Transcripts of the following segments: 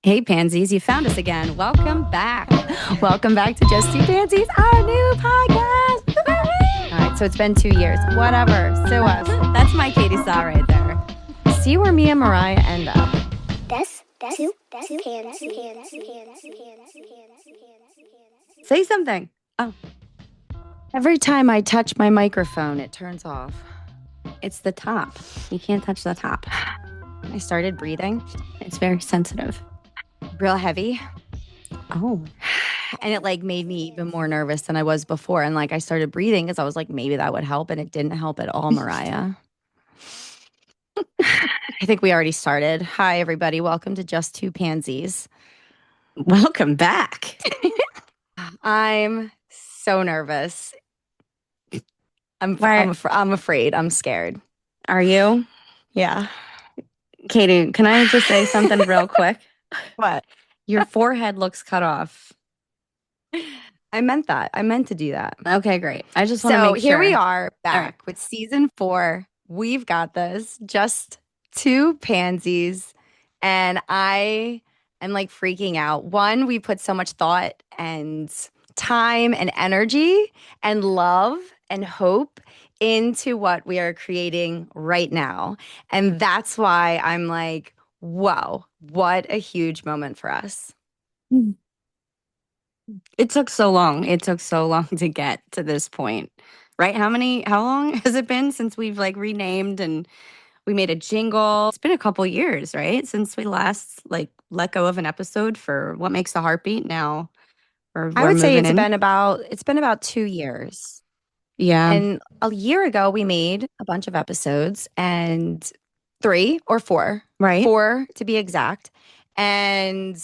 Hey, Pansies, you found us again. Welcome back. Welcome back to J2P Pansies, our new podcast. All right, so it's been 2 years. Whatever, sue us. That's my Katie saw right there. See where me and Mariah end up. That's two pants. Say something. Oh. Every time I touch my microphone, it turns off. It's the top. You can't touch the top. I started breathing. It's very sensitive. Real heavy. Oh. And it like made me even more nervous than I was before. And like I started breathing because I was like, maybe that would help. And it didn't help at all, Mariah. I think we already started. Hi, everybody. Welcome to J2P Pansies. Welcome back. I'm so nervous. I'm afraid. I'm scared. Are you? Yeah. Katie, can I just say something real quick? What? Your forehead looks cut off. I meant that. I meant to do that. Okay, great. I just want to make sure. So here we are back with season 4. We've got this. J2P Pansies. And I am like freaking out. One, we put so much thought and time and energy and love and hope into what we are creating right now. And that's why I'm like, whoa, what a huge moment for us. It took so long. It took so long to get to this point, right? How long has it been since we've like renamed and we made a jingle? It's been a couple years, right? Since we last like let go of an episode for What Makes the Heartbeat now. I would say it's been about 2 years. Yeah. And a year ago, we made a bunch of episodes, and 3 or 4, Right. 4 to be exact. And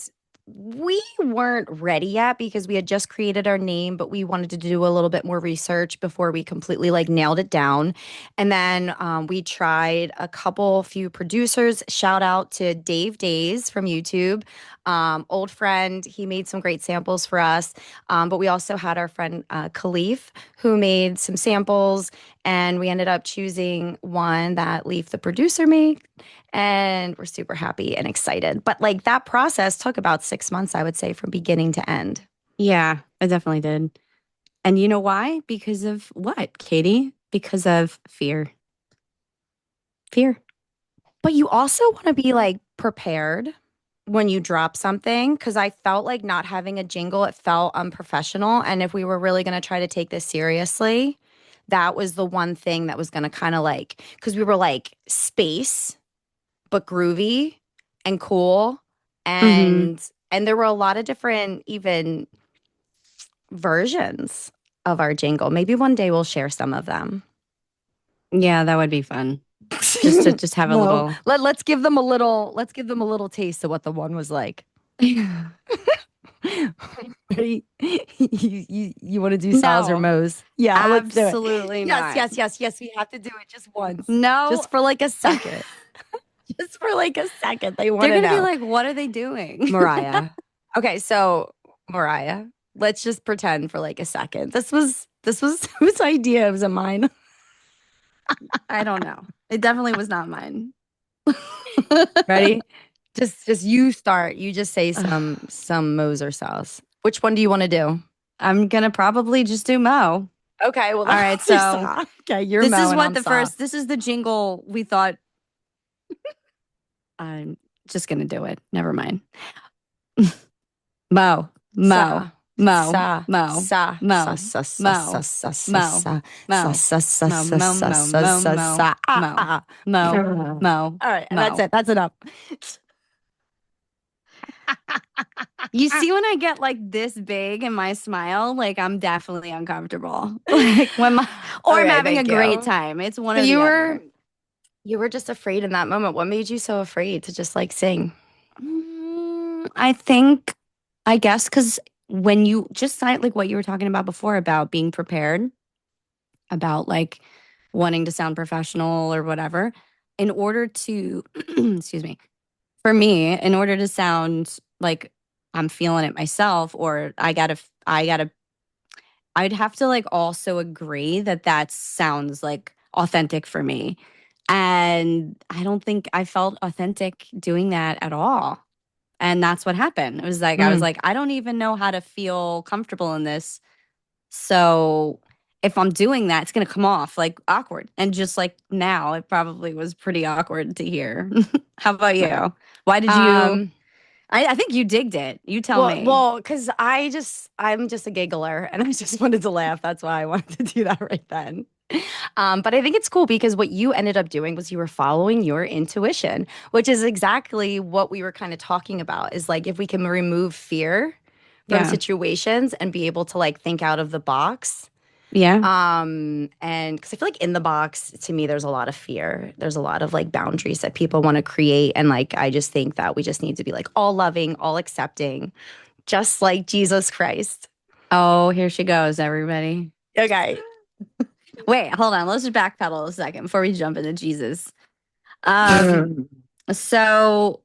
we weren't ready yet because we had just created our name, but we wanted to do a little bit more research before we completely like nailed it down. And then we tried a few producers. Shout out to Dave Days from YouTube, old friend. He made some great samples for us. But we also had our friend Khalif, who made some samples, and we ended up choosing one that Leaf, the producer, made. And we're super happy and excited. But like that process took about 6 months, I would say, from beginning to end. Yeah, it definitely did. And you know why? Because of what, Katie? Because of fear. Fear. But you also want to be like prepared when you drop something, because I felt like not having a jingle, it felt unprofessional. And if we were really going to try to take this seriously, that was the one thing that was going to kind of like, because we were like space, but groovy and cool. And there were a lot of different even versions of our jingle. Maybe one day we'll share some of them. Yeah, that would be fun. Just have a little. Let's give them a little taste of what the one was like. Ready? You want to do saws or mows? Yeah, absolutely not. Yes. Yes. We have to do it just once. No, just for like a second. Just for like a second. They want to know. They're gonna be like, "What are they doing?" Mariah. Okay, so Mariah, let's just pretend for like a second. This was whose idea? Was it mine? I don't know. It definitely was not mine. Ready? Just you start. You just say some mows or saws. Which one do you want to do? I'm gonna probably just do Mo. Okay. Well, all right. So okay, you're this Mo. Is what and the saw. first. This is the jingle we thought. I'm just gonna do it. Never mind. Mo. Mo. Mo. Sa, Mo. sa, Mo. sa, sa, Mo. sa, sa, Mo. sa, Mo. sa, sa, Mo. sa, Mo. sa, sa, sa, Mo. Mo. All right, Mo. that's it. That's enough. You see, when I get like this big in my smile, like I'm definitely uncomfortable. Like when I'm having a great time. It's one of the other. You were just afraid in that moment. What made you so afraid to just like sing? I guess because when you just like what you were talking about before about being prepared, about like wanting to sound professional or whatever, in order to, excuse me, for me, in order to sound like I'm feeling it myself, or I'd have to like also agree that sounds like authentic for me. And I don't think I felt authentic doing that at all. And that's what happened. It was like, I was Mm. like, I don't even know how to feel comfortable in this. So if I'm doing that, it's going to come off like awkward. And just like now, it probably was pretty awkward to hear. How about Right. you? Why did you? Um, I think you digged it. You tell well, me. well, because I'm just a giggler and I just wanted to laugh. That's why I wanted to do that right then. But I think it's cool because what you ended up doing was you were following your intuition, which is exactly what we were kind of talking about is like if we can remove fear from Yeah. situations and be able to like think out of the box. Yeah. And because I feel like in the box, to me, there's a lot of fear. There's a lot of like boundaries that people want to create. And like, I just think that we just need to be like all loving, all accepting, just like Jesus Christ. Oh, here she goes, everybody. Okay. Wait, hold on. Let's just backpedal a second before we jump into Jesus. Um, Mm. so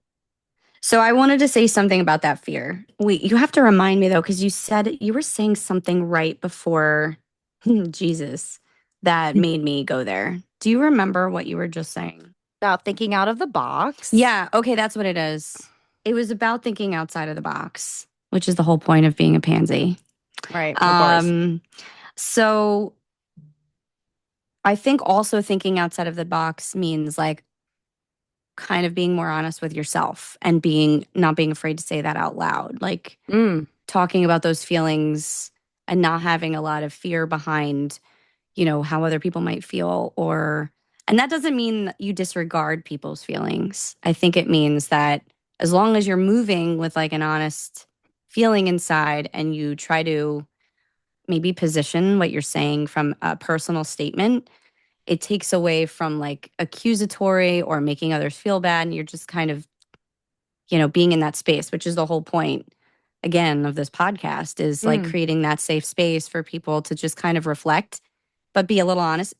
so I wanted to say something about that fear. Wait, you have to remind me though, because you said you were saying something right before Jesus that made me go there. Do you remember what you were just saying? About thinking out of the box. Yeah, okay, that's what it is. It was about thinking outside of the box, which is the whole point of being a pansy. Right. Of course. Um, so I think also thinking outside of the box means like kind of being more honest with yourself and being not being afraid to say that out loud. Like Mm. talking about those feelings and not having a lot of fear behind, how other people might feel or and that doesn't mean that you disregard people's feelings. I think it means that as long as you're moving with like an honest feeling inside and you try to maybe position what you're saying from a personal statement, it takes away from like accusatory or making others feel bad and you're just kind of, being in that space, which is the whole point again of this podcast is like Mm. creating that safe space for people to just kind of reflect but be a little honest.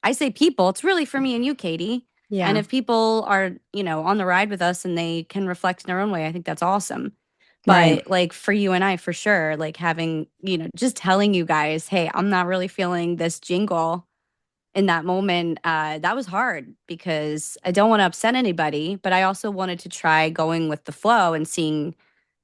I say people, it's really for me and you, Katie. And Yeah. if people are, on the ride with us and they can reflect in their own way, I think that's awesome. Right. But like for you and I, for sure, like having, just telling you guys, hey, I'm not really feeling this jingle in that moment, that was hard because I don't want to upset anybody, but I also wanted to try going with the flow and seeing,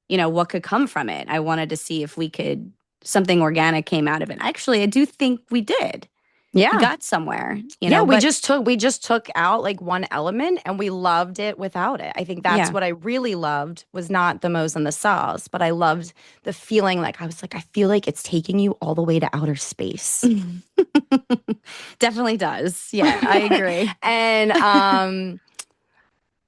what could come from it. I wanted to see if we could, something organic came out of it. Actually, I do think we did. We Yeah. got somewhere, Yeah, but we just took out like one element and we loved it without it. I think that's yeah. what I really loved was not the mo's and the saws, but I loved the feeling like I was like, I feel like it's taking you all the way to outer space. Definitely does. Yeah, I agree. And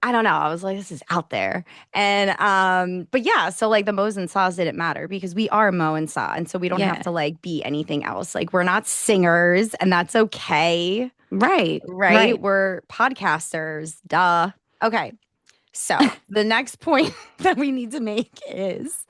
I don't know. I was like, this is out there. And but yeah, so like the mo's and saws didn't matter because we are mo and saw. And so we don't have Yeah. to like be anything else. Like we're not singers, and that's okay. Right. Right? Right. We're podcasters. Duh. Okay. So the next point that we need to make is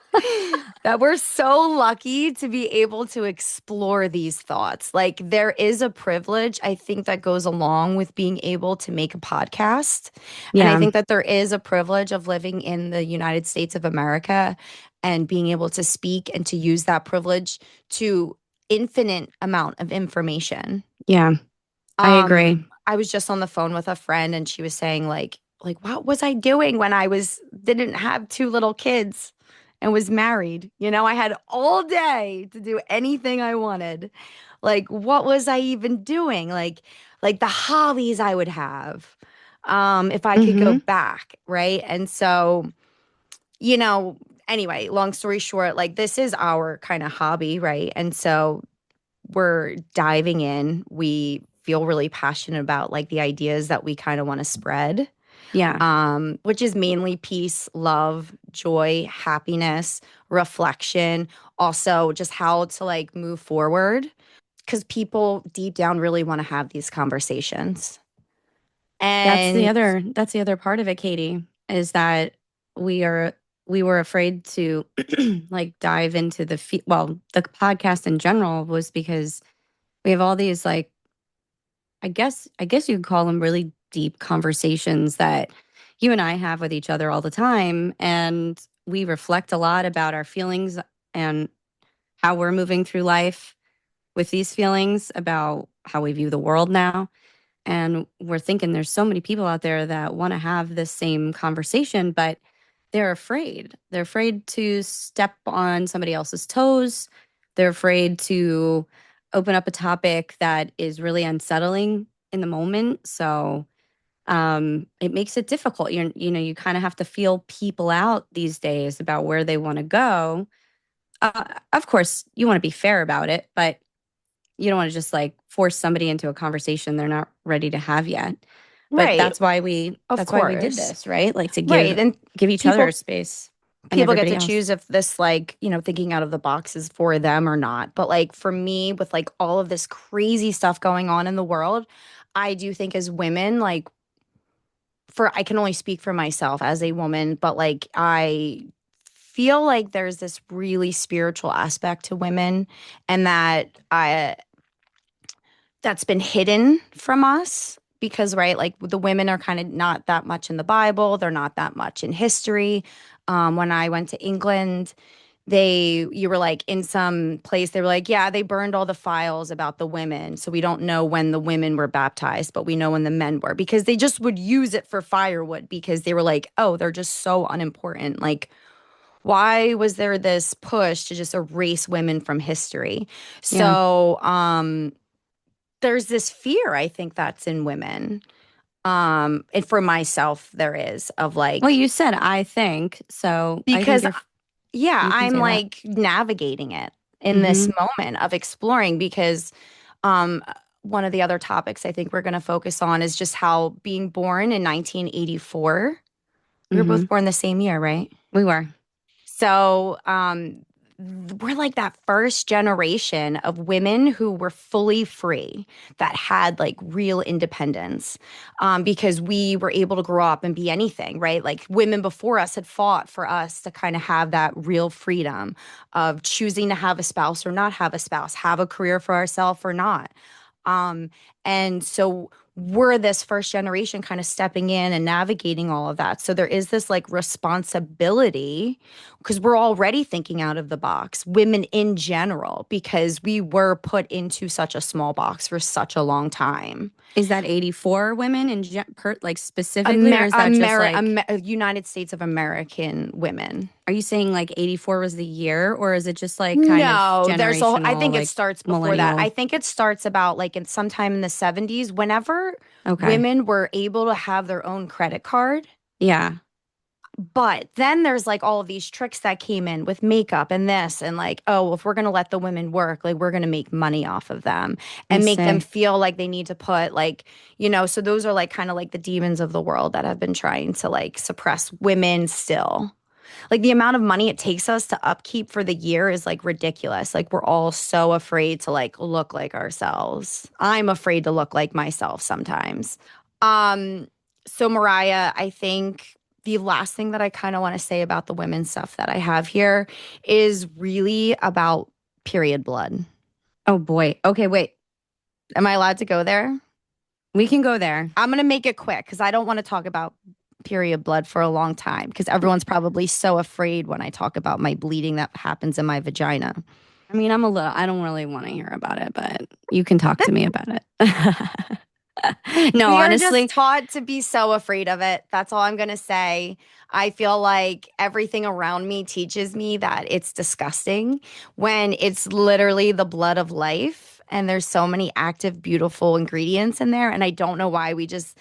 that we're so lucky to be able to explore these thoughts. Like there is a privilege, I think, that goes along with being able to make a podcast. And I Yeah. think that there is a privilege of living in the United States of America and being able to speak and to use that privilege to infinite amount of information. Yeah. I agree. I was just on the phone with a friend and she was saying like what was I doing when I was didn't have two little kids and was married? You know, I had all day to do anything I wanted. Like what was I even doing? Like the hobbies I would have if I could go Mm-hmm. back, right? And so, you know, anyway, long story short, like this is our kind of hobby, right? And so we're diving in. We feel really passionate about like the ideas that we kind of want to spread, Yeah. which is mainly peace, love, joy, happiness, reflection, also just how to like move forward. Because people deep down really want to have these conversations. And That's the other part of it, Katie, is that we are we were afraid to like dive into the podcast in general was because we have all these like I guess you could call them really deep conversations that you and I have with each other all the time and we reflect a lot about our feelings and how we're moving through life with these feelings about how we view the world now. And we're thinking there's so many people out there that want to have this same conversation, but they're afraid. They're afraid to step on somebody else's toes. They're afraid to open up a topic that is really unsettling in the moment. So it makes it difficult. You kind of have to feel people out these days about where they want to go. Of course, you want to be fair about it, but you don't want to just like force somebody into a conversation they're not ready to have yet. But Right. Of that's why we did course. this, right? Like to Right. And give each other people space and people get everybody to else. choose if this like, thinking out of the box is for them or not. But like for me with like all of this crazy stuff going on in the world, I do think as women, like for I can only speak for myself as a woman, but like I feel like there's this really spiritual aspect to women and that's been hidden from us because right like the women are kind of not that much in the Bible, they're not that much in history. When I went to England, you were like in some place, they were like, yeah, they burned all the files about the women, so we don't know when the women were baptized, but we know when the men were, because they just would use it for firewood because they were like, oh, they're just so unimportant. Like, why was there this push to just erase women from history? Yeah. So there's this fear, I think, that's in women. And for myself, there is of Well, like, you said I think, so I think because yeah, you can I'm say that. like navigating it in this Mm-hmm. moment of exploring because um one of the other topics I think we're going to focus on is just how being born in 1984, we were Mm-hmm. both born the same year, right? We were. So, we're like that first generation of women who were fully free, that had like real independence, because we were able to grow up and be anything, right? Like women before us had fought for us to kind of have that real freedom of choosing to have a spouse or not have a spouse, have a career for ourselves or not. Um, and so we're this first generation kind of stepping in and navigating all of that. So there is this like responsibility because we're already thinking out of the box, women in general, because we were put into such a small box for such a long time. Is that 84 women in like specifically, or is that just like, United States of American women. are you saying like 84 was the year, or is it just like kind of No, I generational, think it like starts before that. I millennial? think it starts about like in sometime in the 70s, whenever Okay. women were able to have their own credit card. Yeah, But then there's like all of these tricks that came in with makeup and this, and like, oh, well, if we're going to let the women work, like we're going to make money off of them I and make them see. feel like they need to put like, so those are like kind of like the demons of the world that have been trying to like suppress women still. Like the amount of money it takes us to upkeep for the year is like ridiculous. Like we're all so afraid to like look like ourselves. I'm afraid to look like myself sometimes. Um, so Mariah, I think the last thing that I kind of want to say about the women's stuff that I have here is really about period blood. Oh boy. Okay, wait. Am I allowed to go there? We can go there. I'm going to make it quick because I don't want to talk about period blood for a long time because everyone's probably so afraid when I talk about my bleeding that happens in my vagina. I mean, I don't really want to hear about it, but you can talk to me about it. No, We are just honestly, taught to be so afraid of it. That's all I'm going to say. I feel like everything around me teaches me that it's disgusting when it's literally the blood of life. And there's so many active, beautiful ingredients in there. And I don't know why we just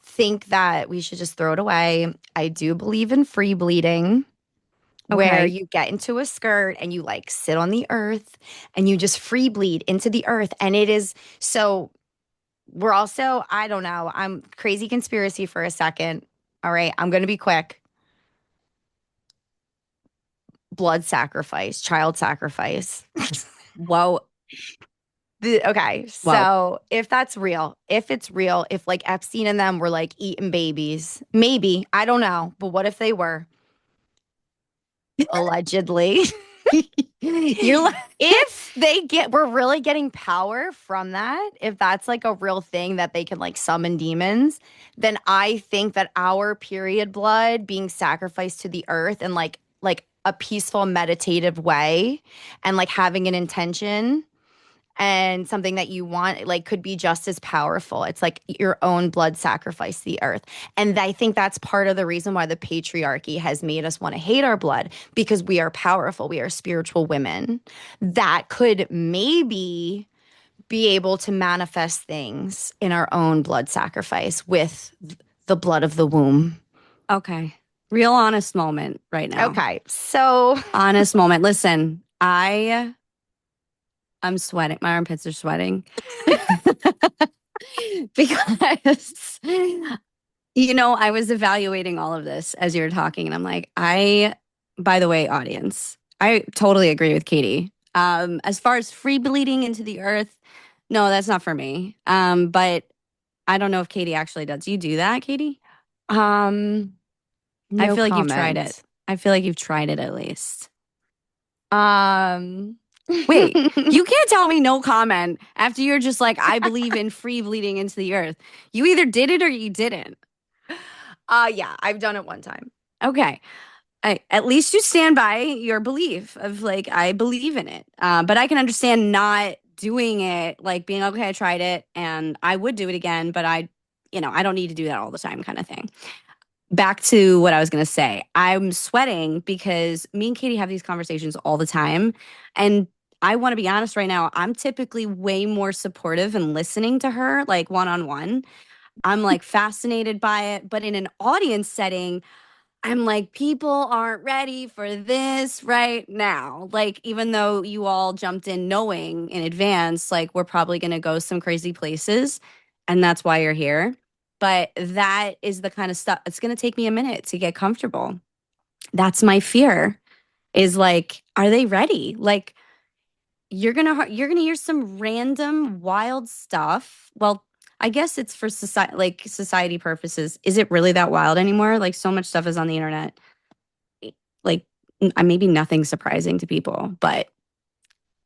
think that we should just throw it away. I do believe in free bleeding, where okay. you get into a skirt and you like sit on the earth and you just free bleed into the earth. And it is so we're also, I don't know, I'm crazy conspiracy for a second. All right, I'm going to be quick. Blood sacrifice, child sacrifice. Whoa, Okay, whoa. so if that's real, if it's real, if like Epstein and them were like eating babies, maybe, I don't know, but what if they were? Allegedly. You're like, If we're really getting power from that, if that's like a real thing that they can like summon demons, then I think that our period blood being sacrificed to the earth in like a peaceful meditative way and like having an intention and something that you want like could be just as powerful. It's like your own blood sacrifice to the earth. And I think that's part of the reason why the patriarchy has made us want to hate our blood, because we are powerful. We are spiritual women that could maybe be able to manifest things in our own blood sacrifice with the blood of the womb. Okay. Real honest moment right now. Okay. So, Honest moment. Listen, I'm sweating. My armpits are sweating. Because I was evaluating all of this as you were talking, and I'm like, by the way, audience, I totally agree with Katie. As far as free bleeding into the earth, no, that's not for me. But I don't know if Katie actually does. You do that, Katie? um, I no feel like you've tried it. comment. I feel like you've tried it at least. Um, Wait, you can't tell me no comment after you're just like, I believe in free bleeding into the earth. You either did it or you didn't. yeah, I've done it one time. Okay. At least you stand by your belief of like, I believe in it. But I can understand not doing it, like being, okay, I tried it and I would do it again, but I don't need to do that all the time kind of thing. Back to what I was going to say. I'm sweating because me and Katie have these conversations all the time. And I want to be honest right now. I'm typically way more supportive and listening to her, like one on one. I'm like fascinated by it. But in an audience setting, I'm like, people aren't ready for this right now. Like, even though you all jumped in knowing in advance, like, we're probably going to go some crazy places, and that's why you're here. But that is the kind of stuff, it's going to take me a minute to get comfortable. That's my fear is like, are they ready? Like, you're gonna hear some random wild stuff. Well, I guess it's for society purposes. Is it really that wild anymore? Like so much stuff is on the internet. Like maybe nothing surprising to people, but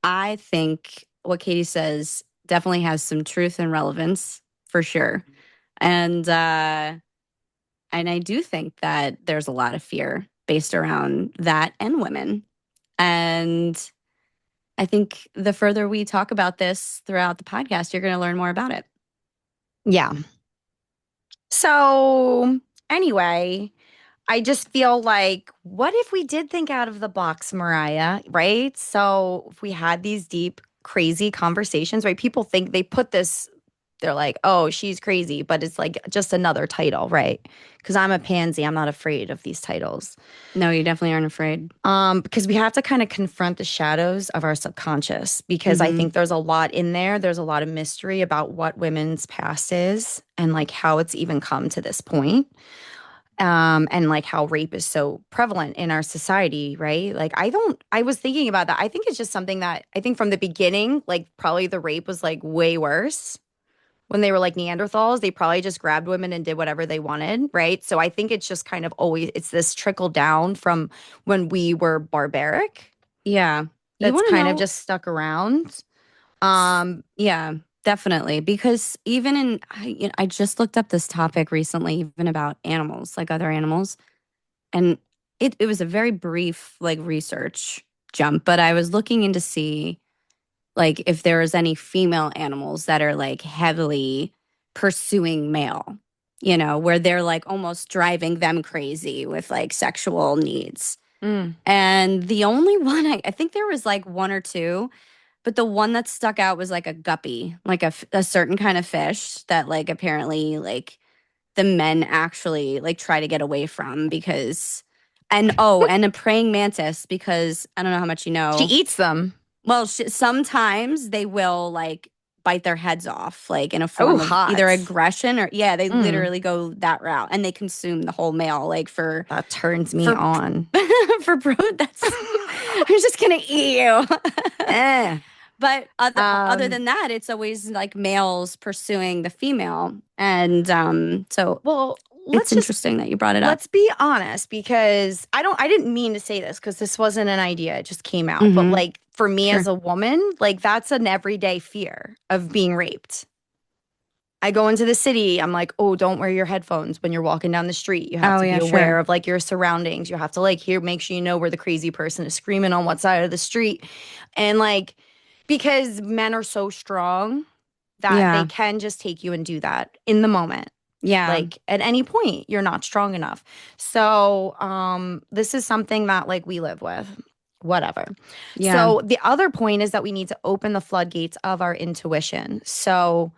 I think what Katie says definitely has some truth and relevance for sure. And I do think that there's a lot of fear based around that and women. And I think the further we talk about this throughout the podcast, you're going to learn more about it. Yeah. So, anyway, I just feel like, what if we did think out of the box, Mariah, right? So, if we had these deep, crazy conversations, right? People think they put this, they're like, oh, she's crazy, but it's like just another title, right? Because I'm a pansy, I'm not afraid of these titles. No, you definitely aren't afraid. Because we have to kind of confront the shadows of our subconscious, because I Mm-hmm. think there's a lot in there. There's a lot of mystery about what women's past is and like how it's even come to this point. And like how rape is so prevalent in our society, right? Like I was thinking about that. I think it's just something that I think from the beginning, like probably the rape was like way worse when they were like Neanderthals. They probably just grabbed women and did whatever they wanted, right? So I think it's just kind of always it's this trickle down from when we were barbaric Yeah. You that's want to kind of know? just stuck around. Um, Yeah, definitely. Because even I just looked up this topic recently, even about animals, like other animals. And it was a very brief, like, research jump, but I was looking in to see, like, if there was any female animals that are, like, heavily pursuing male, where they're, like, almost driving them crazy with, like, sexual needs. mm. And the only one, I think there was, like, one or two, but the one that stuck out was, like, a guppy, like, a certain kind of fish that, like, apparently, like, the men actually, like, try to get away from because and a praying mantis because I don't know how much you She know. eats them. Well, sometimes they will like bite their heads off, like in a Oh, form of either hot. aggression or yeah, they Mm, literally go that route and they consume the whole male, like that turns me for on. for that's I'm just gonna eat you. Eh. But other Um, than that, it's always like males pursuing the female, and so well, it's interesting that you brought it up. let's be honest, because I didn't mean to say this because this wasn't an idea, it just came out. But Mm-hmm. like for me as Sure. a woman, like that's an everyday fear of being raped. I go into the city, I'm like, oh, don't wear your headphones when you're walking down the street. You have Oh to be yeah, aware sure. of like your surroundings. You have to like make sure you know where the crazy person is screaming on what side of the street. And like because men are so strong that they Yeah. can just take you and do that in the moment. Yeah. Like at any point, you're not strong enough. So, this is something that like we live with. Whatever. Yeah. So the other point is that we need to open the floodgates of our intuition. So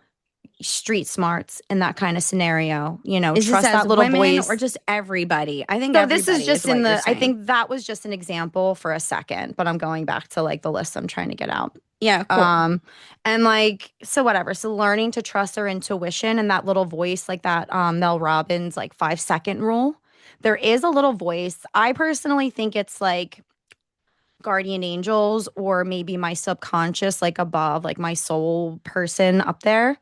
street smarts in that kind of scenario, Is this trust as that little women or voice. just everybody? I think So this is everybody is just what in you're the, I saying. think that was just an example for a second, but I'm going back to like the list I'm trying to get out. Yeah, cool. Um, and like, so whatever. So learning to trust our intuition and that little voice, like that Mel Robbins, like 5 second rule. There is a little voice. I personally think it's like guardian angels or maybe my subconscious, like above, like my soul person up there.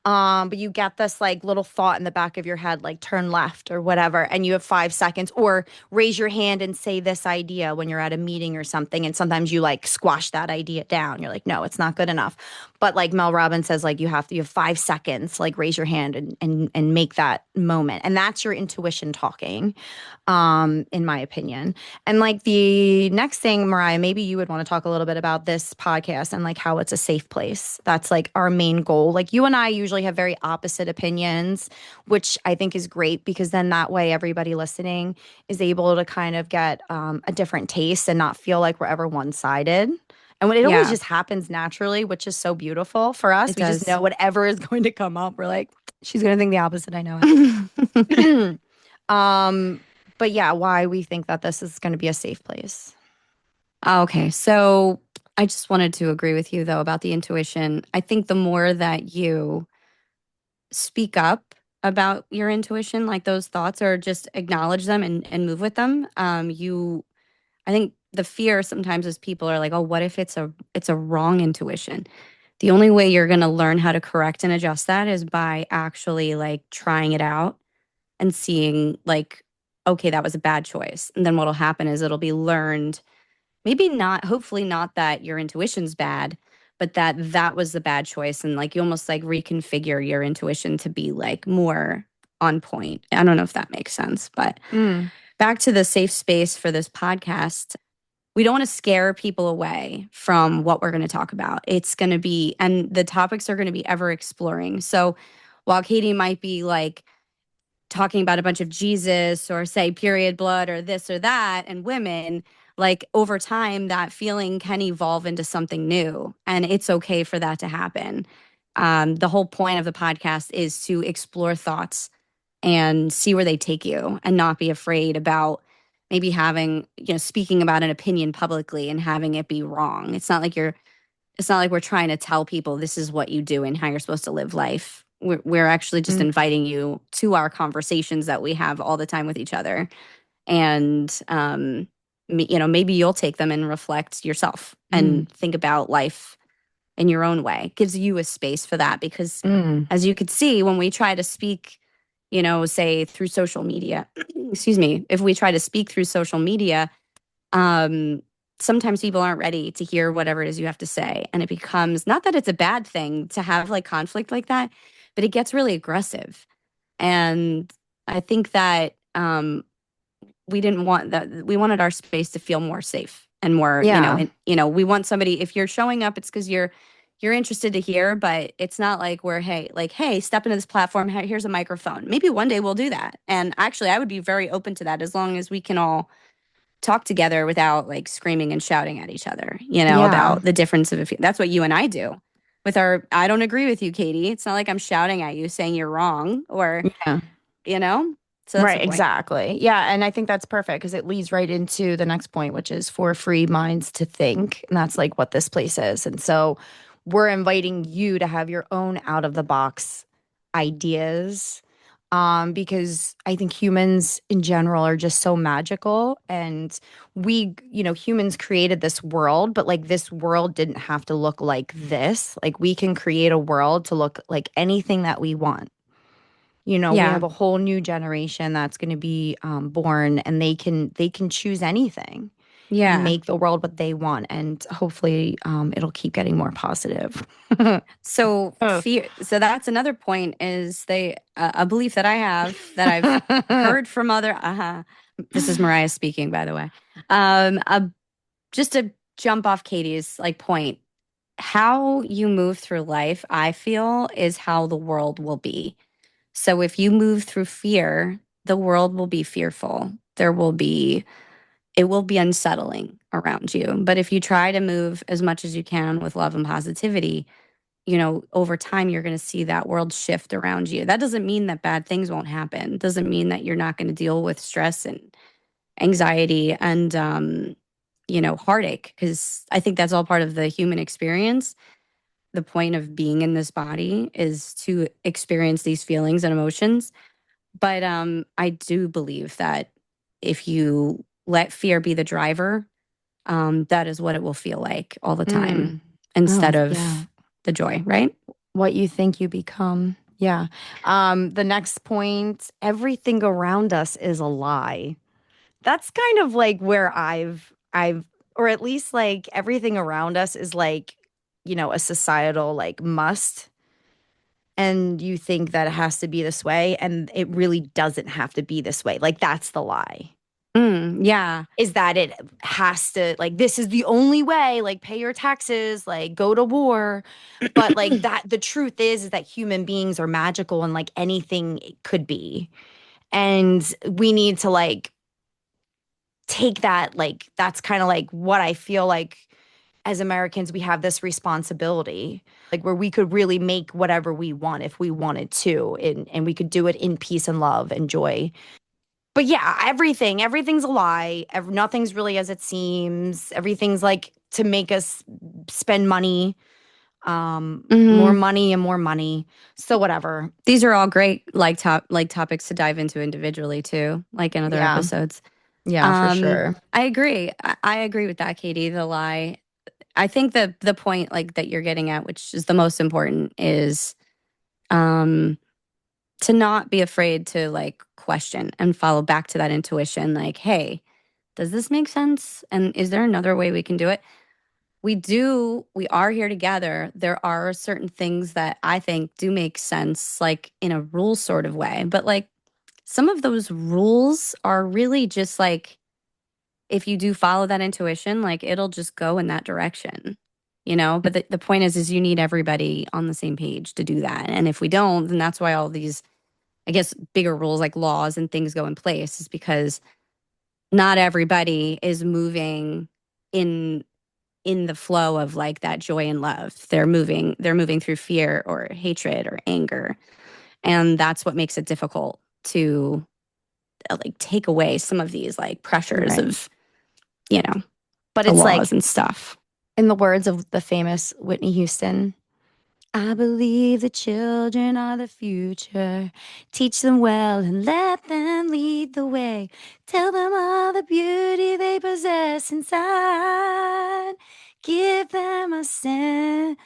But you get this like little thought in the back of your head, like turn left or whatever, and you have 5 seconds, or raise your hand and say this idea when you're at a meeting or something. And sometimes you like squash that idea down. You're like, no, it's not good enough. But like Mel Robbins says, like you have 5 seconds, like raise your hand and make that moment. And that's your intuition talking, in my opinion. And like the next thing, Mariah, maybe you would want to talk a little bit about this podcast and like how it's a safe place. That's like our main goal. Like you and I usually have very opposite opinions, which I think is great because then that way everybody listening is able to kind of get a different taste and not feel like we're ever one sided. And when it always Yeah, just happens naturally, which is so beautiful for us, it we just does. know whatever is going to come up. We're like, she's going to think the opposite. I know it. um, but yeah, why we think that this is going to be a safe place. Okay, so I just wanted to agree with you though about the intuition. I think the more that you speak up about your intuition, like those thoughts, or just acknowledge them and move with them, I think the fear sometimes is people are like, oh, what if it's a wrong intuition? The only way you're going to learn how to correct and adjust that is by actually like trying it out and seeing like, okay, that was a bad choice. And then what'll happen is it'll be learned, maybe not, hopefully not that your intuition's bad, but that that was the bad choice. And like you almost like reconfigure your intuition to be like more on point. I don't know if that makes sense, but Mm, back to the safe space for this podcast. We don't want to scare people away from what we're going to talk about. It's going to be, and the topics are going to be ever exploring. So while Katie might be like talking about a bunch of Jesus or say period blood or this or that and women, like over time, that feeling can evolve into something new. And it's okay for that to happen. The whole point of the podcast is to explore thoughts and see where they take you and not be afraid about maybe having, speaking about an opinion publicly and having it be wrong. It's not like we're trying to tell people this is what you do and how you're supposed to live life. We're actually just mm, inviting you to our conversations that we have all the time with each other. And, maybe you'll take them and reflect yourself mm, and think about life in your own way. It gives you a space for that because mm. as you could see, when we try to speak, say through social media, excuse me, if we try to speak through social media, um, sometimes people aren't ready to hear whatever it is you have to say. And it becomes not that it's a bad thing to have like conflict like that, but it gets really aggressive. And I think that we didn't want that. We wanted our space to feel more safe and more, Yeah. we want somebody, if you're showing up, it's because you're interested to hear, but it's not like we're, hey, step into this platform. Here's a microphone. Maybe one day we'll do that. And actually, I would be very open to that as long as we can all talk together without like screaming and shouting at each other, Yeah. about the difference of if that's what you and I do with our, I don't agree with you, Katie. It's not like I'm shouting at you saying you're wrong or, Yeah. you know, so that's the Right, point. exactly. Yeah, and I think that's perfect because it leads right into the next point, which is for free minds to think. And that's like what this place is. And so we're inviting you to have your own out of the box ideas, because I think humans in general are just so magical. And humans created this world, but like this world didn't have to look like this. Like we can create a world to look like anything that we want. We have Yeah. a whole new generation that's going to be born, and they can choose anything and Yeah. make the world what they want, and hopefully it'll keep getting more positive. So Oh. fear. So that's another point is a belief that I have that I've heard from other. This is Mariah speaking, by the way. Just to jump off Katie's like point. how you move through life, I feel, is how the world will be. So if you move through fear, the world will be fearful. It will be unsettling around you. But if you try to move as much as you can with love and positivity, over time, you're going to see that world shift around you. That doesn't mean that bad things won't happen. It doesn't mean that you're not going to deal with stress and anxiety and, heartache, because I think that's all part of the human experience. The point of being in this body is to experience these feelings and emotions. But I do believe that if you let fear be the driver, that is what it will feel like all the time Mm. Oh, instead yeah. of the joy, right? What you think you become. Yeah. The next point, everything around us is a lie. That's kind of like where or at least like everything around us is like, a societal like must. And you think that it has to be this way. And it really doesn't have to be this way. Like, that's the lie. Yeah. Is that it has to, like, this is the only way, like, pay your taxes, like, go to war. But like that, the truth is that human beings are magical and like anything it could be. And we need to like take that, like, that's kind of like what I feel like as Americans, we have this responsibility, like where we could really make whatever we want if we wanted to, and we could do it in peace and love and joy. But yeah, everything's a lie. Nothing's really as it seems. Everything's like to make us spend money, more Hmm. money and more money. So whatever. These are all great topics to dive into individually too, like in other Yeah. episodes. Yeah, for sure. I agree. I agree with that, Katie. The lie. I think the point like that you're getting at, which is the most important, is um to not be afraid to like question and follow back to that intuition. Like, hey, does this make sense? And is there another way we can do it? We are here together. There are certain things that I think do make sense, like in a rule sort of way. But like some of those rules are really just like, if you do follow that intuition, like it'll just go in that direction, But the point is you need everybody on the same page to do that. And if we don't, then that's why all these, I guess, bigger rules like laws and things go in place, is because not everybody is moving in in the flow of like that joy and love. They're moving through fear or hatred or anger. And that's what makes it difficult to like take away some of these like pressures Right. of, you know, But the it's laws like, and stuff. in the words of the famous Whitney Houston, I believe the children are the future. Teach them well and let them lead the way. Tell them all the beauty they possess inside. Give them a sense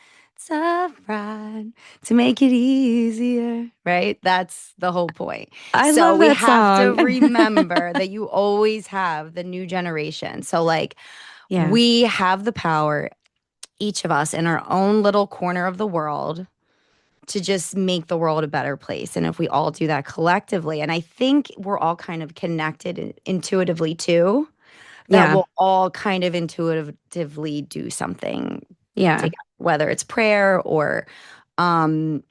of pride to make it easier. Right? That's the whole point. I So love we that have to song. remember that you always have the new generation. So, like, Yeah. we have the power, each of us in our own little corner of the world, to just make the world a better place. And if we all do that collectively, and I think we're all kind of connected intuitively too, that Yeah. we'll all kind of intuitively do something Yeah. together, whether it's prayer or um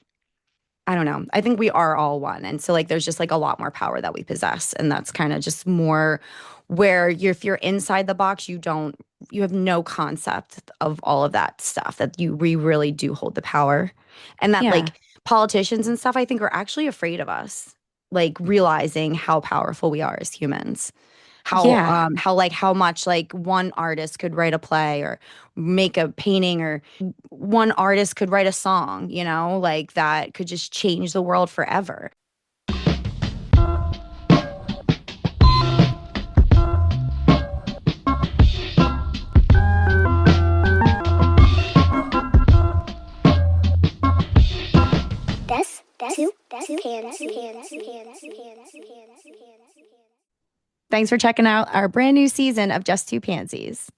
I don't know. I think we are all one. And so like there's just like a lot more power that we possess. And that's kind of just more where if you're inside the box, you have no concept of all of that stuff, that we really do hold the power. And that Yeah. like politicians and stuff, I think, are actually afraid of us, like realizing how powerful we are as humans. Yeah. How much like one artist could write a play or make a painting, or one artist could write a song, like that could just change the world forever. That's Pansies. Thanks for checking out our brand new season of Just Two Pansies.